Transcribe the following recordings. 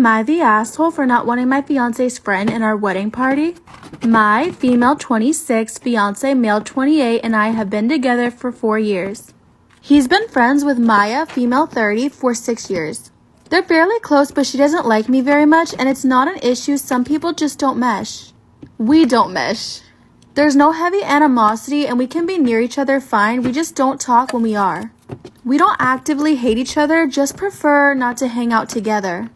Am I the asshole for not wanting my fiance's friend in our wedding party? My female 26, fiance male 28, and I have been together for 4 years. He's been friends with Maya, female 30, for 6 years. They're fairly close, but she doesn't like me very much, and it's not an issue. Some people just don't mesh. We don't mesh. There's no heavy animosity, and we can be near each other fine. We just don't talk when we are. We don't actively hate each other, just prefer not to hang out together.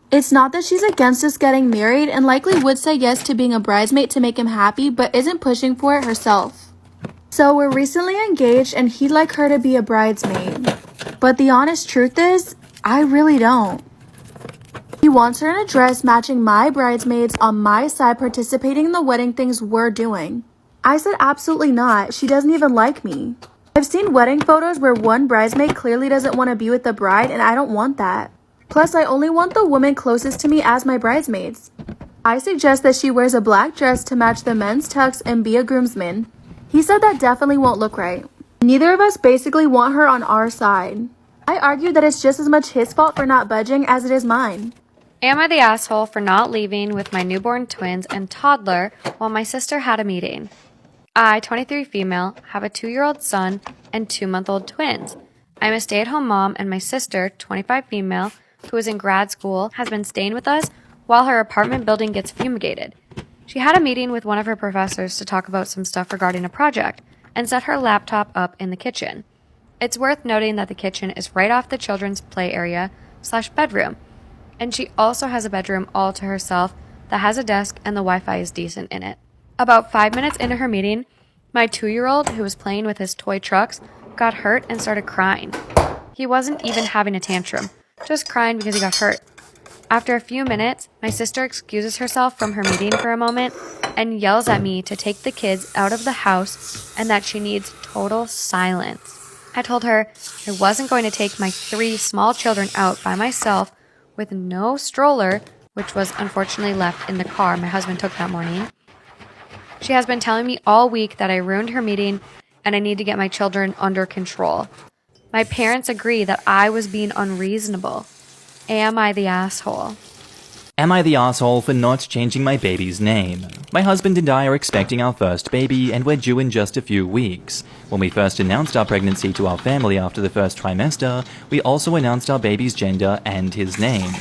It's not that she's against us getting married and likely would say yes to being a bridesmaid to make him happy, but isn't pushing for it herself. So we're recently engaged and he'd like her to be a bridesmaid. But the honest truth is, I really don't. He wants her in a dress matching my bridesmaids on my side participating in the wedding things we're doing. I said absolutely not. She doesn't even like me. I've seen wedding photos where one bridesmaid clearly doesn't want to be with the bride, and I don't want that. Plus, I only want the woman closest to me as my bridesmaids. I suggest that she wears a black dress to match the men's tux and be a groomsman. He said that definitely won't look right. Neither of us basically want her on our side. I argued that it's just as much his fault for not budging as it is mine. Am I the asshole for not leaving with my newborn twins and toddler while my sister had a meeting? I, 23 female, have a 2-year-old son and 2-month-old twins. I'm a stay-at-home mom, and my sister, 25 female, who is in grad school, has been staying with us while her apartment building gets fumigated. She had a meeting with one of her professors to talk about some stuff regarding a project and set her laptop up in the kitchen. It's worth noting that the kitchen is right off the children's play area / bedroom, and she also has a bedroom all to herself that has a desk and the Wi-Fi is decent in it. About 5 minutes into her meeting, my 2-year-old, who was playing with his toy trucks, got hurt and started crying. He wasn't even having a tantrum, just crying because he got hurt. After a few minutes, my sister excuses herself from her meeting for a moment and yells at me to take the kids out of the house and that she needs total silence. I told her I wasn't going to take my 3 small children out by myself with no stroller, which was unfortunately left in the car my husband took that morning. She has been telling me all week that I ruined her meeting and I need to get my children under control. My parents agree that I was being unreasonable. Am I the asshole? Am I the asshole for not changing my baby's name? My husband and I are expecting our first baby, and we're due in just a few weeks. When we first announced our pregnancy to our family after the first trimester, we also announced our baby's gender and his name.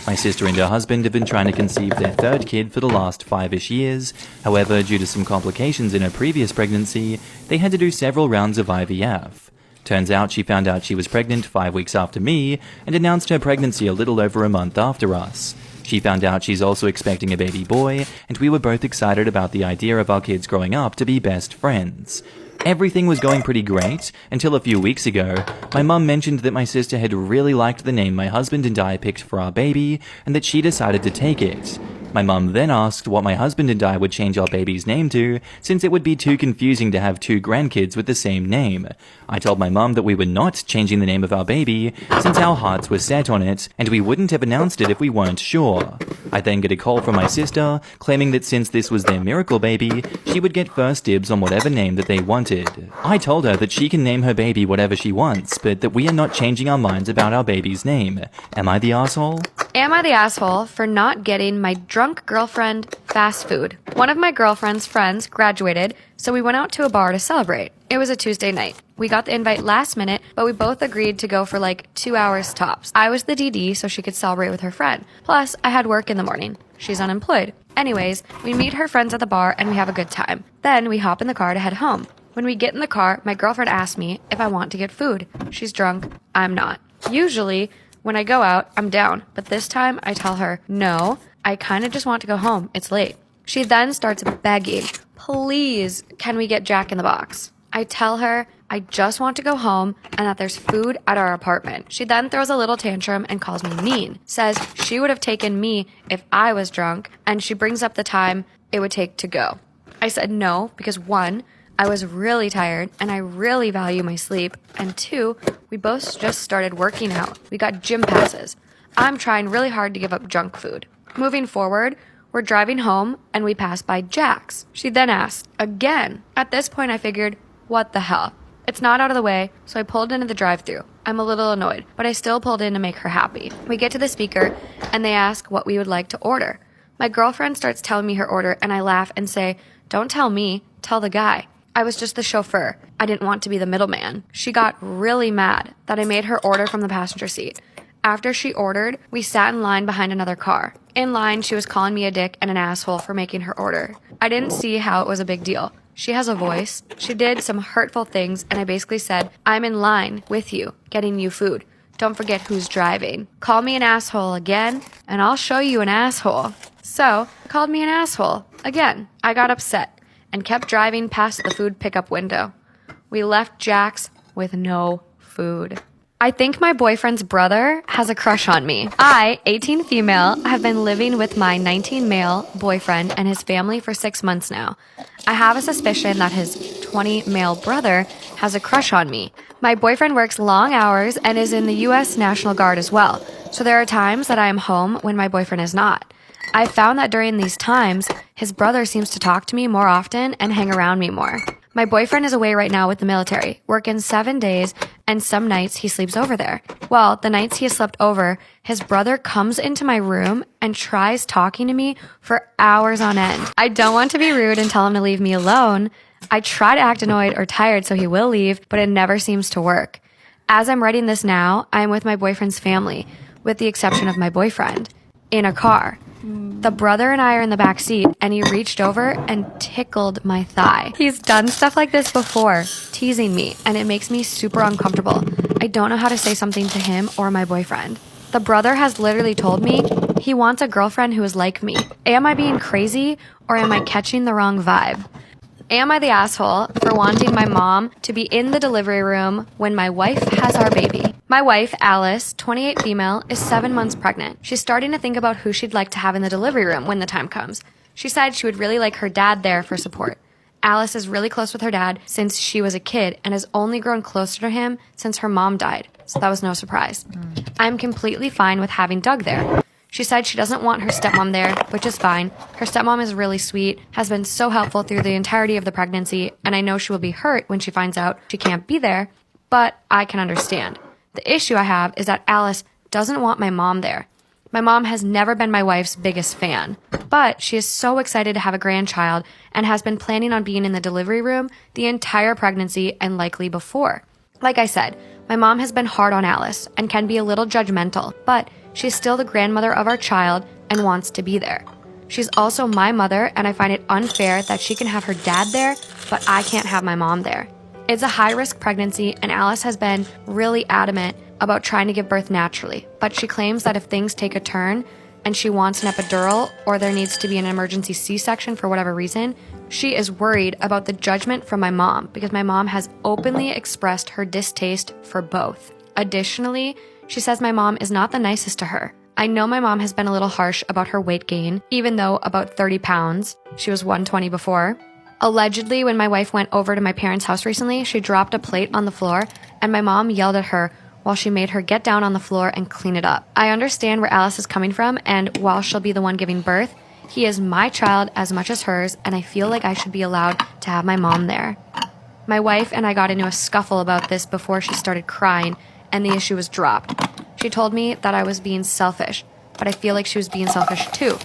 My sister and her husband have been trying to conceive their 3rd kid for the last 5-ish years. However, due to some complications in her previous pregnancy, they had to do several rounds of IVF. Turns out she found out she was pregnant 5 weeks after me and announced her pregnancy a little over a month after us. She found out she's also expecting a baby boy, and we were both excited about the idea of our kids growing up to be best friends. Everything was going pretty great until a few weeks ago. My mum mentioned that my sister had really liked the name my husband and I picked for our baby and that she decided to take it. My mum then asked what my husband and I would change our baby's name to, since it would be too confusing to have 2 grandkids with the same name. I told my mum that we were not changing the name of our baby, since our hearts were set on it, and we wouldn't have announced it if we weren't sure. I then get a call from my sister, claiming that since this was their miracle baby, she would get first dibs on whatever name that they wanted. I told her that she can name her baby whatever she wants, but that we are not changing our minds about our baby's name. Am I the asshole? Am I the asshole for not getting my drunk girlfriend fast food? One of my girlfriend's friends graduated, so we went out to a bar to celebrate. It was a Tuesday night. We got the invite last minute, but we both agreed to go for like 2 hours tops. I was the DD, so she could celebrate with her friend. Plus, I had work in the morning. She's unemployed. Anyways, we meet her friends at the bar and we have a good time. Then we hop in the car to head home. When we get in the car, my girlfriend asks me if I want to get food. She's drunk. I'm not. Usually, when I go out, I'm down, but this time I tell her, no, I kind of just want to go home. It's late. She then starts begging, please, can we get Jack in the Box? I tell her I just want to go home and that there's food at our apartment. She then throws a little tantrum and calls me mean, says she would have taken me if I was drunk, and she brings up the time it would take to go. I said no, because 1, I was really tired and I really value my sleep, and 2, we both just started working out. We got gym passes. I'm trying really hard to give up junk food. Moving forward, we're driving home and we pass by Jack's. She then asked again. At this point I figured, what the hell? It's not out of the way, so I pulled into the drive-thru. I'm a little annoyed, but I still pulled in to make her happy. We get to the speaker, and they ask what we would like to order. My girlfriend starts telling me her order, and I laugh and say, "Don't tell me, tell the guy. I was just the chauffeur. I didn't want to be the middleman." She got really mad that I made her order from the passenger seat. After she ordered, we sat in line behind another car. In line, she was calling me a dick and an asshole for making her order. I didn't see how it was a big deal. She has a voice. She did some hurtful things, and I basically said, "I'm in line with you, getting you food. Don't forget who's driving. Call me an asshole again, and I'll show you an asshole." So, called me an asshole again. I got upset and kept driving past the food pickup window. We left Jack's with no food. I think my boyfriend's brother has a crush on me. I, 18 female, have been living with my 19 male boyfriend and his family for 6 months now. I have a suspicion that his 20 male brother has a crush on me. My boyfriend works long hours and is in the U.S. National Guard as well, so there are times that I am home when my boyfriend is not. I found that during these times, his brother seems to talk to me more often and hang around me more. My boyfriend is away right now with the military, working 7 days, and some nights he sleeps over there. Well, the nights he has slept over, his brother comes into my room and tries talking to me for hours on end. I don't want to be rude and tell him to leave me alone. I try to act annoyed or tired so he will leave, but it never seems to work. As I'm writing this now, I am with my boyfriend's family, with the exception of my boyfriend, in a car. The brother and I are in the back seat, and he reached over and tickled my thigh. He's done stuff like this before, teasing me, and it makes me super uncomfortable. I don't know how to say something to him or my boyfriend. The brother has literally told me he wants a girlfriend who is like me. Am I being crazy, or am I catching the wrong vibe? Am I the asshole for wanting my mom to be in the delivery room when my wife has our baby? My wife, Alice, 28 female, is 7 months pregnant. She's starting to think about who she'd like to have in the delivery room when the time comes. She said she would really like her dad there for support. Alice is really close with her dad since she was a kid and has only grown closer to him since her mom died, so that was no surprise. I'm completely fine with having Doug there. She said she doesn't want her stepmom there, which is fine. Her stepmom is really sweet, has been so helpful through the entirety of the pregnancy, and I know she will be hurt when she finds out she can't be there, but I can understand. The issue I have is that Alice doesn't want my mom there. My mom has never been my wife's biggest fan, but she is so excited to have a grandchild and has been planning on being in the delivery room the entire pregnancy and likely before. Like I said, my mom has been hard on Alice and can be a little judgmental, but she's still the grandmother of our child and wants to be there. She's also my mother, and I find it unfair that she can have her dad there, but I can't have my mom there. It's a high-risk pregnancy, and Alice has been really adamant about trying to give birth naturally, but she claims that if things take a turn and she wants an epidural or there needs to be an emergency C-section for whatever reason, she is worried about the judgment from my mom because my mom has openly expressed her distaste for both. Additionally, she says my mom is not the nicest to her. I know my mom has been a little harsh about her weight gain, even though about 30 pounds. She was 120 before. Allegedly, when my wife went over to my parents' house recently, she dropped a plate on the floor, and my mom yelled at her while she made her get down on the floor and clean it up. I understand where Alice is coming from, and while she'll be the one giving birth, he is my child as much as hers, and I feel like I should be allowed to have my mom there. My wife and I got into a scuffle about this before she started crying, and the issue was dropped. She told me that I was being selfish, but I feel like she was being selfish too.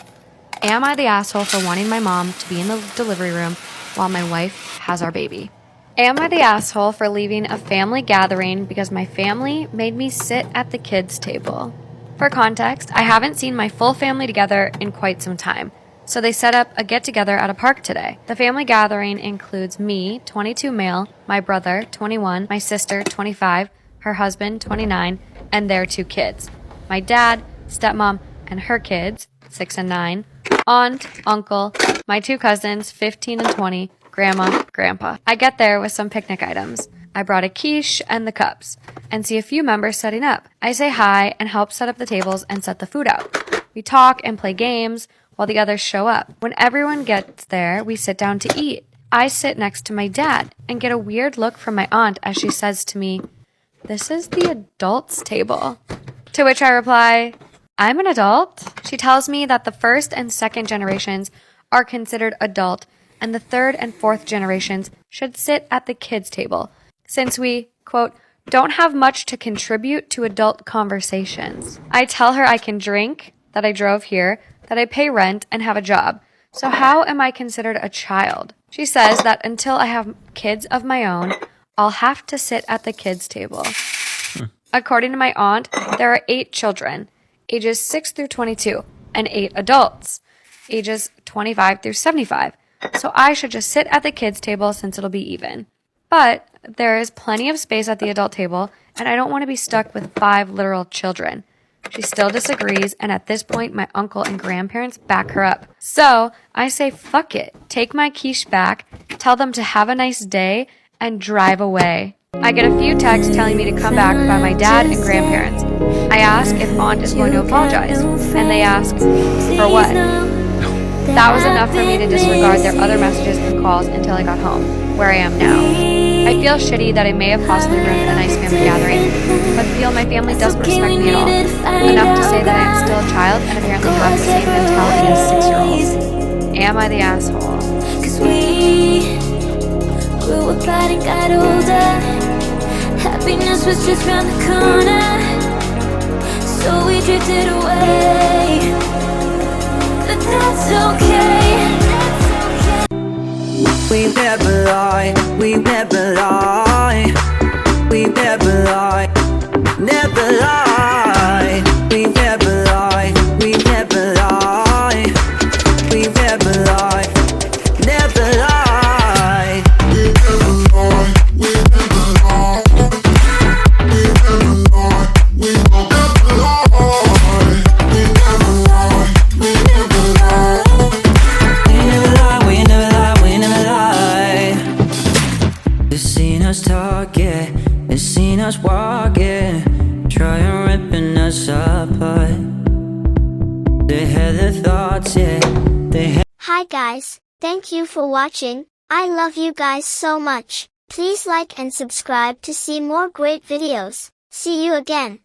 Am I the asshole for wanting my mom to be in the delivery room while my wife has our baby? Am I the asshole for leaving a family gathering because my family made me sit at the kids' table? For context, I haven't seen my full family together in quite some time, so they set up a get-together at a park today. The family gathering includes me, 22 male, my brother, 21, my sister, 25, her husband, 29, and their 2 kids. My dad, stepmom, and her kids, 6 and 9, aunt, uncle, my 2 cousins, 15 and 20, grandma, grandpa. I get there with some picnic items. I brought a quiche and the cups, and see a few members setting up. I say hi and help set up the tables and set the food out. We talk and play games while the others show up. When everyone gets there, we sit down to eat. I sit next to my dad and get a weird look from my aunt as she says to me, "This is the adults' table." To which I reply, "I'm an adult." She tells me that the first and second generations are considered adult, and the third and fourth generations should sit at the kids' table, since we, quote, don't have much to contribute to adult conversations. I tell her I can drink, that I drove here, that I pay rent, and have a job. So how am I considered a child? She says that until I have kids of my own, I'll have to sit at the kids' table. According to my aunt, there are 8 children, ages 6 through 22, and 8 adults, ages 25 through 75. So I should just sit at the kids' table since it'll be even. But there is plenty of space at the adult table, and I don't want to be stuck with 5 literal children. She still disagrees, and at this point, my uncle and grandparents back her up. So I say, fuck it, take my quiche back, tell them to have a nice day, and drive away. I get a few texts telling me to come back by my dad and grandparents. I ask if aunt is going to apologize, and they ask, for what? That was enough for me to disregard their other messages and calls until I got home, where I am now. I feel shitty that I may have possibly ruined a nice family gathering, but feel my family doesn't respect me at all. Enough to say that I am still a child and apparently have the same mentality as 6-year-olds. Am I the asshole? Cause we grew apart and got older. Happiness was just round the corner, so we drifted away. But that's okay. We never lie, we never lie, we never lie, never lie, we never lie, we never lie, we never lie, never lie. We never lie, we never lie, we never lie, we never lie, we never lie, we never lie. They've seen us talk, yeah. They've seen us walk, yeah. Trying ripping us apart. They had their thoughts, yeah. Hi guys, thank you for watching. I love you guys so much. Please like and subscribe to see more great videos. See you again.